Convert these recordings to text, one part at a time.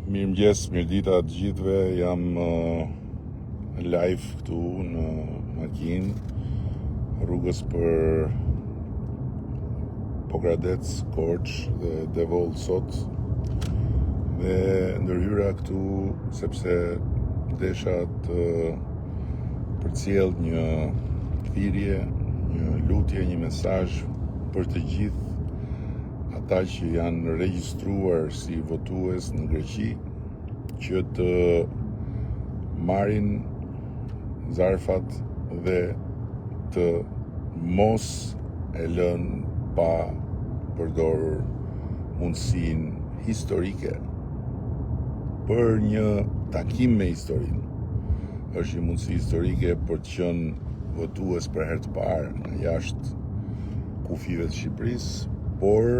Mirëmëngjes, mirëdita të gjithëve. Jam live këtu në makinë, rrugës për Pogradec, Korçë dhe Devol sot. Dhe ndërhyra këtu sepse desha të përcjell një thirrje, një lutje, një mesazh për të gjithë ata që janë regjistruar si votues në Greqi, që të marrin zarfat dhe të mos e lënë pa përdorur mundësinë historike për një takim me historinë. Është një mundësi historike për të qenë votues për herë të parë në jashtë kufive të Shqipërisë, por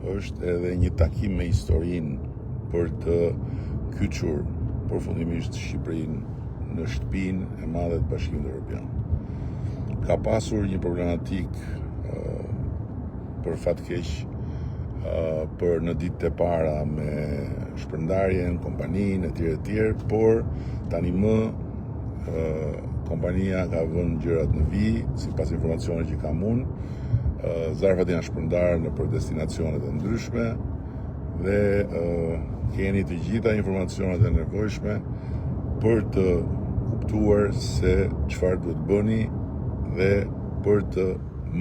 është edhe një takim me historinë për të kyçur përfundimisht Shqipërinë në shtëpinë e madhe të Bashkimit Evropian. Ka pasur një problematik për fat keq për në ditët e para me shpërndarjen, kompaninë etj, por tani më kompania ka vënë gjërat në vijë, sipas informacioneve që kam unë. Zarfat janë shpërndarë në për destinacionet e ndryshme dhe keni të gjitha informacionet e nevojshme për të kuptuar se çfarë duhet bëni dhe për të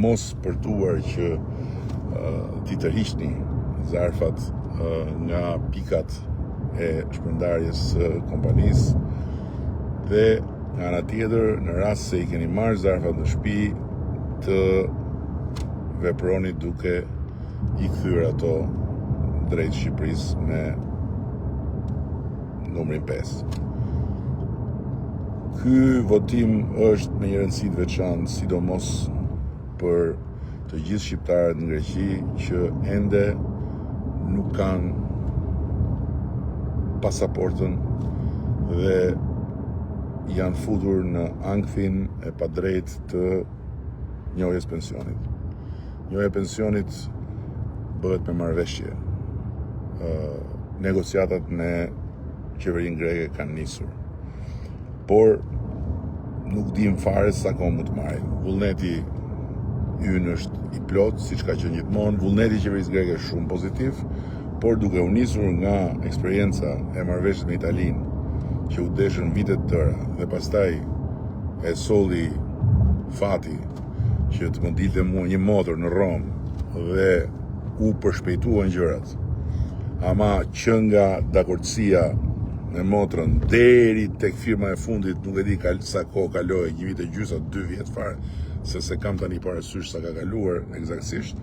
mos përtuar që t'i tërhiqni zarfat nga pikat e shpërndarjes së kompanisë dhe nga ana tjetër, në rast se i keni marrë zarfat në shtëpi, të veproni duke i kthyer ato drejt Shqipërisë me numrin 5. Ky votim është me një rëndësi të veçantë, sidomos për të gjithë shqiptarët në Greqi që ende nuk kanë pasaportën dhe janë futur në ankthin e padrejtë të njojës pensionit. Njoja e pensionit bëhet me marrëveshje. Negociatat në qeverinë greke kanë nisur. Por nuk dim fare sa kohë mund të marrin. Vullneti ynë është i plot, siç ka qenë gjithmonë. Vullneti i qeverisë greke është shumë pozitiv, por duke u nisur nga eksperienca e marrëveshjes me Italinë, që u deshën vite të tëra dhe pastaj e solli fati që të më dilte mua një motor në Rom dhe u përshpejtuan gjërat. Ama që nga dakordësia në motrën deri tek firma e fundit, nuk e di sa kohë kaloi, një vit e gjys apo 2 vjet fare, se kam tani parasysh sa ka kaluar eksaktësisht.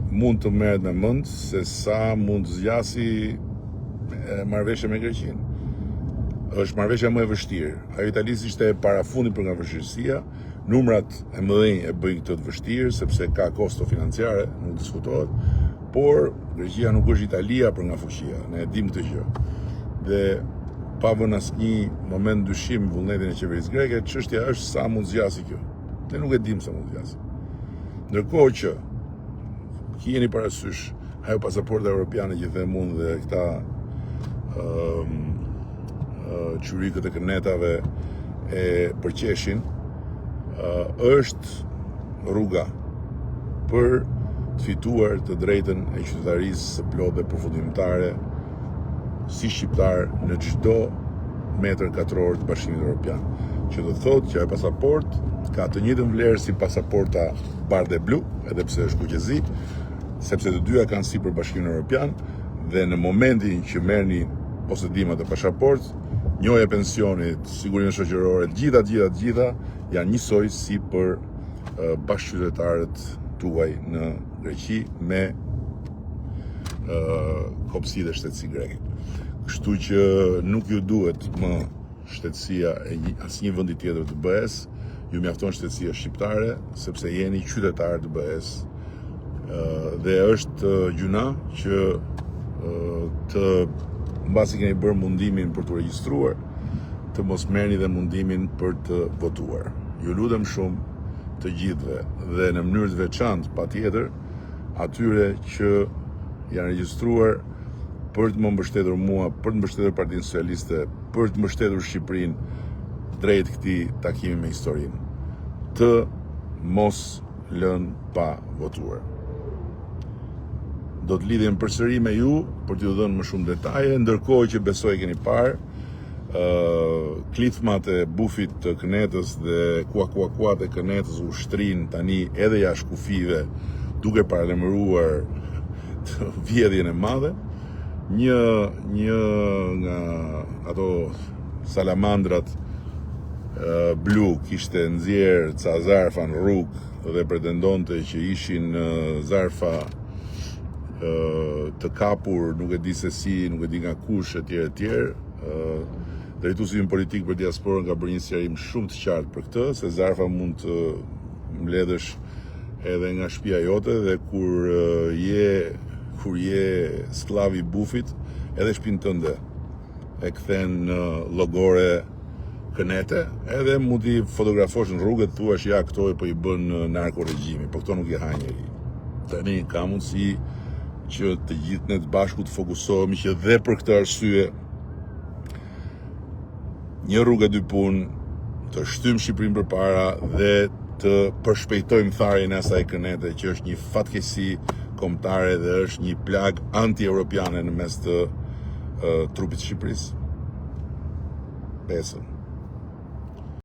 Mund të merret me mend se sa mund të zgjasi marrëveshja me Greqinë. Është marrëveshja më e vështirë. Ajo italisë ishte para fundit për nga vështirësia. Numrat e mëdhenj e bëjnë këtë të vështirë sepse ka kosto financiare, nuk diskutohet, por Greqia nuk është Italia për nga fuqia, ne e dim këtë gjë. Dhe pa vënë asnjë moment dyshim vullnetin e qeverisë greke, çështja është sa mund zgjasë kjo. Ne nuk e dim sa mund zgjasë. Ndërkohë që keni parasysh ajo pasaporta europiane që them unë dhe këta qyrikët e kënetave e përqeshin, është rruga për të fituar të drejtën e qytetarisë së plotë dhe përfundimtare si shqiptar në çdo metër katror të Bashkimit Evropian. Që do thotë që ajo pasaport ka të njëjtën vlerë si pasaporta bardhë e blu, edhe pse është kuqezi, sepse të dyja kanë sipër Bashkimin Evropian dhe në momentin që merrni posedimet e pasaportë, njoja e pensionit, sigurinë shoqërore, gjitha janë njësoj si për bashkëqytetarët tuaj në Greqi me kopësi dhe shtetësi greke. Kështu që nuk ju duhet më shtetësia e asnjë vendi tjetër të BE-s, ju mjafton shtetësia shqiptare sepse jeni qytetar të BE-s. Dhe është gjuna që të mbasi keni bërë mundimin për të regjistruar, të mos merrni dhe mundimin për të votuar. Ju lutem shumë të gjithëve dhe në mënyrë të veçantë patjetër atyre që janë regjistruar për të më mbështetur mua, për të mbështetur Partinë Socialiste, për të mbështetur Shqipërinë drejt këtij takimi me historinë, të mos lënë pa votuar. Do të lidhem përsëri me ju për t'ju dhënë më shumë detaje, ndërkohë që besoj keni parë klithmat e bufit të Kënetës dhe kuakuat e Kënetës u shtrin tani edhe jashtë kufive, duke paralajmëruar vjedhjen e madhe. Një nga ato salamandrat blu kishte nxjerr ca zarfa në rrugë dhe pretendonte që ishin zarfa të kapur, nuk e di se si, nuk e di nga kush etj. Drejtuesi im politik për diasporën ka bërë një sqarim shumë të qartë për këtë, se zarfa mund të mbledhësh edhe nga shtëpia jote dhe kur je skllav i bufit, edhe shtëpinë tënde e kthen në llogore Kënete, edhe mund t'i fotografosh në rrugë, thuash ja këto po i bën narkoregjimi, po këto nuk i ha njeri. Tani ka mundësi që të gjithë ne të bashku të fokusohemi që dhe për këtë arsye një rrugë e dy punë, të shtym Shqipërinë përpara dhe të përshpejtojmë tharjen e asaj Kënete që është një fatkeqësi kombëtare dhe është një plag anti-europiane në mes të trupit të Shqipërisë. Besëm.